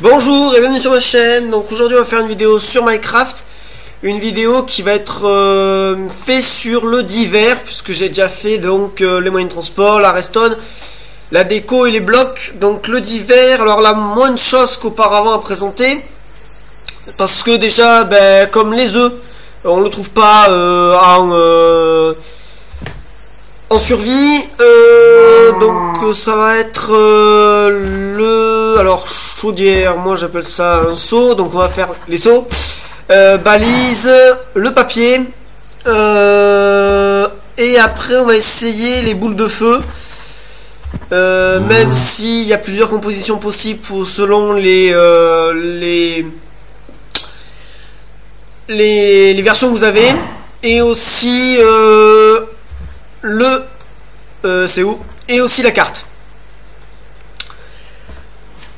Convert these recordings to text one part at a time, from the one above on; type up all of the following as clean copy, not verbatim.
Bonjour et bienvenue sur ma chaîne. Donc aujourd'hui on va faire une vidéo sur Minecraft. Une vidéo qui va être faite sur le divers, puisque j'ai déjà fait donc les moyens de transport, la redstone, la déco et les blocs. Donc le divers, alors la moins de choses qu'auparavant à présenter, parce que déjà comme les œufs, on le trouve pas en survie, donc ça va être alors chaudière, moi j'appelle ça un seau, donc on va faire les seaux, balise, le papier, et après on va essayer les boules de feu, même s'il y a plusieurs compositions possibles selon les versions que vous avez, et aussi c'est où, et aussi la carte.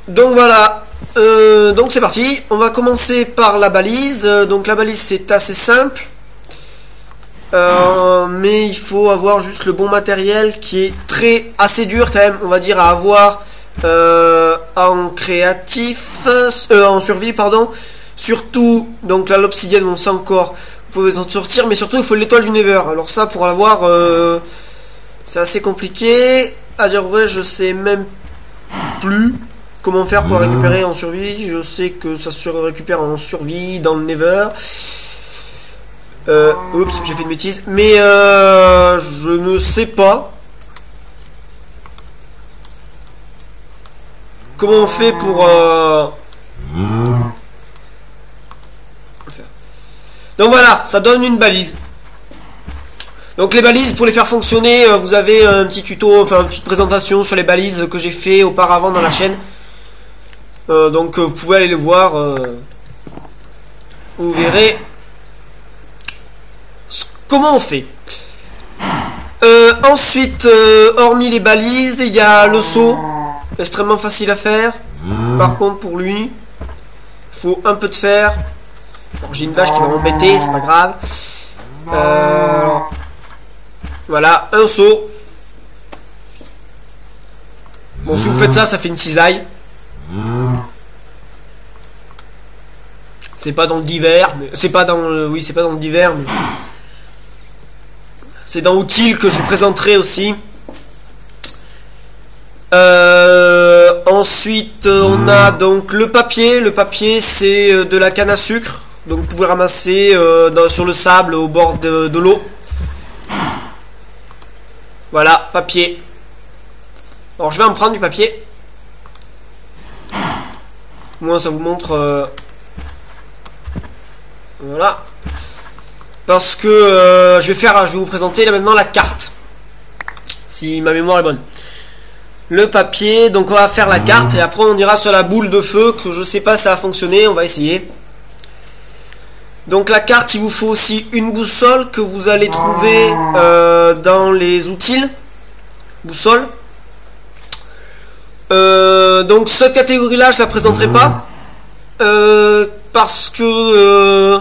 Donc voilà, donc c'est parti. On va commencer par la balise. Donc la balise c'est assez simple, mais il faut avoir juste le bon matériel qui est assez dur quand même, on va dire, à avoir en créatif, en survie pardon. Surtout donc là l'obsidienne, on sait encore, vous pouvez en sortir, mais surtout il faut l'étoile du Nether. Alors ça, pour l'avoir, c'est assez compliqué. À dire vrai, je sais même plus comment faire pour la récupérer en survie. Je sais que ça se récupère en survie dans le Nether. Oups, j'ai fait une bêtise. Mais je ne sais pas comment on fait pour donc voilà, ça donne une balise. Donc les balises, pour les faire fonctionner, vous avez un petit tuto, enfin une petite présentation sur les balises que j'ai fait auparavant dans la chaîne. Donc vous pouvez aller les voir. Vous verrez comment on fait. Ensuite, hormis les balises, il y a le seau, extrêmement facile à faire. Par contre, pour lui, il faut un peu de fer. J'ai une vache qui va m'embêter, c'est pas grave. Voilà, un seau. Bon, si vous faites ça, ça fait une cisaille. C'est pas dans le divers, c'est pas dans le, oui, c'est pas dans le divers, mais c'est dans outils que je vous présenterai aussi. Ensuite, on a donc le papier. Le papier, c'est de la canne à sucre. Donc vous pouvez ramasser sur le sable au bord de l'eau. Voilà, papier. Alors je vais en prendre du papier. Moi ça vous montre. Voilà. Parce que je vais vous présenter là maintenant la carte. Si ma mémoire est bonne. Le papier, donc on va faire la carte et après on ira sur la boule de feu que je sais pas si ça va fonctionner, on va essayer. Donc la carte, il vous faut aussi une boussole que vous allez trouver dans les outils. Boussole. Donc cette catégorie là je la présenterai pas parce que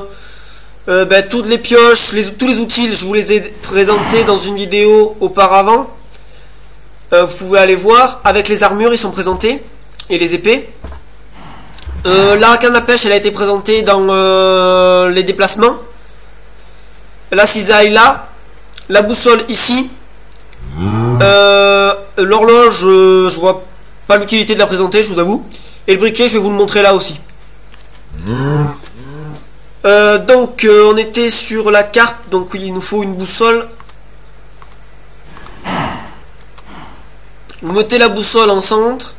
toutes les pioches, tous les outils, je vous les ai présentés dans une vidéo auparavant. Vous pouvez aller voir, avec les armures ils sont présentés et les épées. La canne à pêche, elle a été présentée dans les déplacements. La cisaille là, la boussole ici. L'horloge, je vois pas l'utilité de la présenter, je vous avoue. Et le briquet, je vais vous le montrer là aussi. Donc on était sur la carte, donc il nous faut une boussole. Vous mettez la boussole en centre.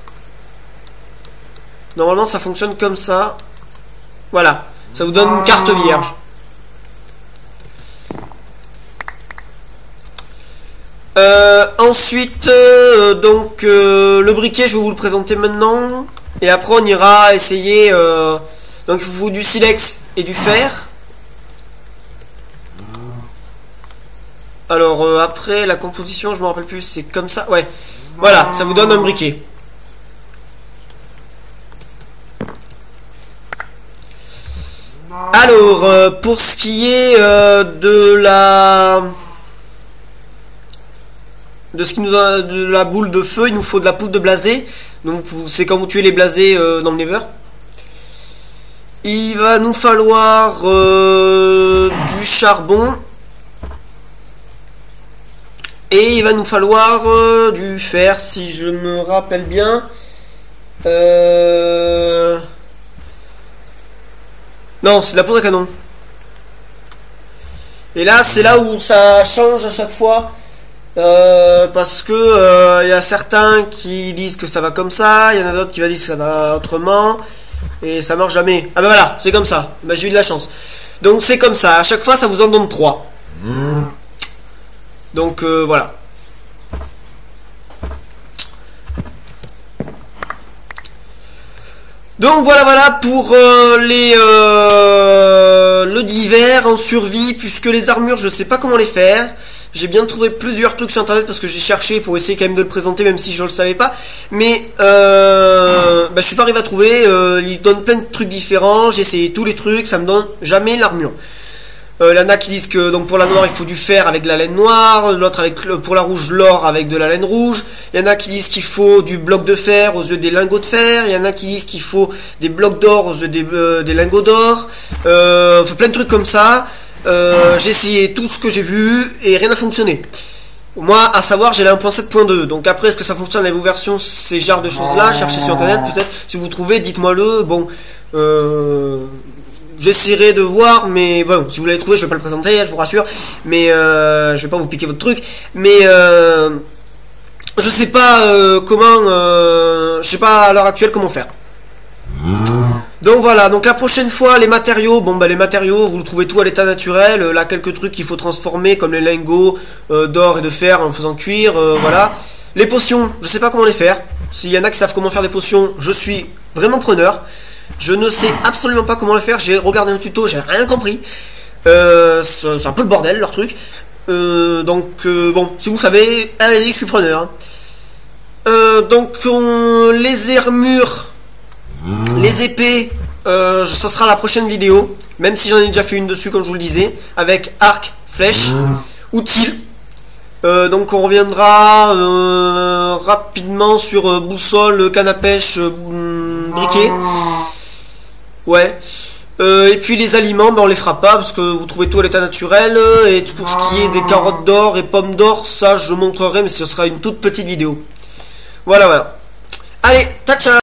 Normalement ça fonctionne comme ça. Voilà, ça vous donne une carte vierge. Ensuite, donc le briquet, je vais vous le présenter maintenant. Et après on ira essayer. Donc il vous faut du silex et du fer. Alors après la composition, je me rappelle plus, c'est comme ça. Ouais, voilà, ça vous donne un briquet. Alors, pour ce qui est de la boule de feu, il nous faut de la poudre de blasé. Donc c'est quand vous tuez les blasés dans le Nether. Il va nous falloir du charbon. Et il va nous falloir du fer, si je me rappelle bien. Non, c'est de la poudre à canon. Et là, c'est là où ça change à chaque fois. Parce que y a certains qui disent que ça va comme ça, il y en a d'autres qui vont dire que ça va autrement. Et ça marche jamais. Ah ben voilà, c'est comme ça. Ben, j'ai eu de la chance. Donc c'est comme ça. À chaque fois, ça vous en donne 3. Donc voilà. Donc voilà pour le d'hiver en survie, puisque les armures je sais pas comment les faire. J'ai bien trouvé plusieurs trucs sur internet parce que j'ai cherché pour essayer quand même de le présenter, même si je le savais pas. Mais je suis pas arrivé à trouver. Il donne plein de trucs différents. J'ai essayé tous les trucs, ça me donne jamais l'armure. Il y en a qui disent que donc pour la noire il faut du fer avec de la laine noire, l'autre avec pour la rouge l'or avec de la laine rouge. Il y en a qui disent qu'il faut du bloc de fer aux yeux des lingots de fer. Il y en a qui disent qu'il faut des blocs d'or aux yeux des lingots d'or. Faut plein de trucs comme ça. J'ai essayé tout ce que j'ai vu et rien n'a fonctionné. Moi, à savoir, j'ai la 1.7.2. Donc après, est-ce que ça fonctionne dans vos versions, ces genres de choses-là? Cherchez sur internet, peut-être. Si vous trouvez, dites-moi-le. Bon, j'essaierai de voir, mais bon, si vous l'avez trouvé, je vais pas le présenter, je vous rassure. Mais je vais pas vous piquer votre truc. Mais je sais pas je sais pas à l'heure actuelle comment faire. Donc voilà, donc la prochaine fois les matériaux, les matériaux vous le trouvez tout à l'état naturel, là quelques trucs qu'il faut transformer comme les lingots d'or et de fer en faisant cuire, voilà. Les potions, je sais pas comment les faire, s'il y en a qui savent comment faire des potions, je suis vraiment preneur. Je ne sais absolument pas comment les faire, j'ai regardé un tuto, j'ai rien compris, c'est un peu le bordel leur truc, bon, si vous savez, allez-y, je suis preneur. Donc les armures, les épées, ça sera la prochaine vidéo, même si j'en ai déjà fait une dessus comme je vous le disais, avec arc, flèche, outils. Donc on reviendra rapidement sur boussole, canne à pêche, briquet. Ouais. Et puis les aliments, on les fera pas parce que vous trouvez tout à l'état naturel. Et pour ce qui est des carottes d'or et pommes d'or, ça je montrerai, mais ce sera une toute petite vidéo. Voilà. Allez, ciao.